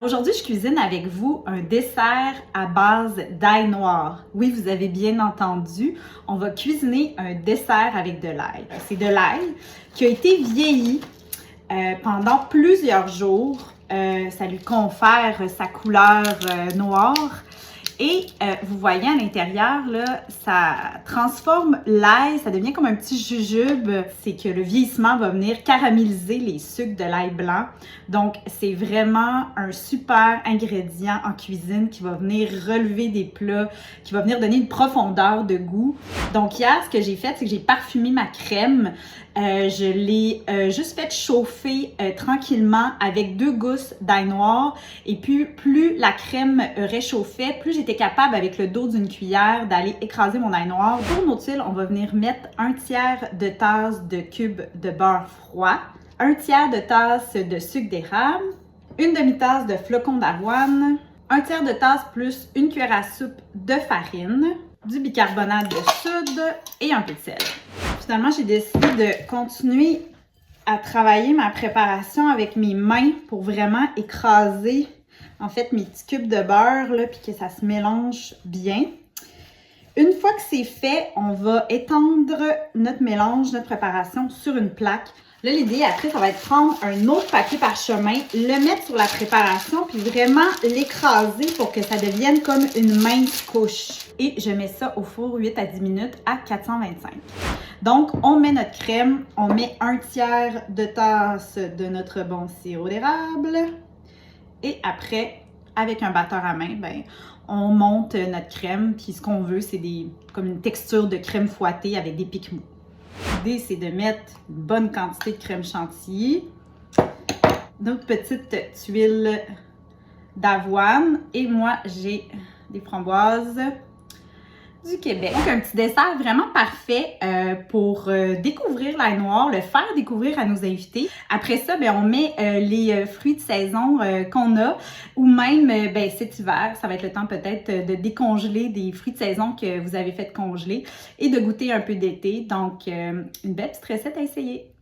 Aujourd'hui, je cuisine avec vous un dessert à base d'ail noir. Oui, vous avez bien entendu, on va cuisiner un dessert avec de l'ail. C'est de l'ail qui a été vieilli pendant plusieurs jours. Ça lui confère sa couleur noire. Et vous voyez à l'intérieur, là, ça transforme l'ail, ça devient comme un petit jujube. C'est que le vieillissement va venir caraméliser les sucres de l'ail blanc. Donc, c'est vraiment un super ingrédient en cuisine qui va venir relever des plats, qui va venir donner une profondeur de goût. Donc, hier, ce que j'ai fait, c'est que j'ai parfumé ma crème. Je l'ai juste fait chauffer tranquillement avec 2 gousses d'ail noir. Et puis, plus la crème réchauffait, plus j'étais capable, avec le dos d'une cuillère, d'aller écraser mon ail noir. Pour nos tuiles, on va venir mettre 1/3 de tasse de cube de beurre froid, 1/3 de tasse de sucre d'érable, 1 demi-tasse de flocons d'avoine, 1/3 de tasse plus 1 cuillère à soupe de farine, du bicarbonate de soude et un peu de sel. Finalement, j'ai décidé de continuer à travailler ma préparation avec mes mains pour vraiment écraser en fait mes petits cubes de beurre là, puis que ça se mélange bien. Une fois que c'est fait, on va étendre notre mélange, notre préparation sur une plaque. Là, l'idée après, ça va être de prendre un autre papier parchemin, le mettre sur la préparation, puis vraiment l'écraser pour que ça devienne comme une mince couche. Et je mets ça au four 8 à 10 minutes à 425. Donc, on met notre crème, on met 1/3 de tasse de notre bon sirop d'érable. Et après, avec un batteur à main, ben, on monte notre crème. Puis ce qu'on veut, c'est comme une texture de crème fouettée avec des pics mous. L'idée, c'est de mettre une bonne quantité de crème chantilly, d'autres petites tuiles d'avoine. Et moi, j'ai des framboises du Québec. Donc, un petit dessert vraiment parfait pour découvrir l'ail noir, le faire découvrir à nos invités. Après ça, ben, on met les fruits de saison qu'on a, ou même ben, cet hiver, ça va être le temps peut-être de décongeler des fruits de saison que vous avez fait congeler et de goûter un peu d'été. Donc, une belle petite recette à essayer.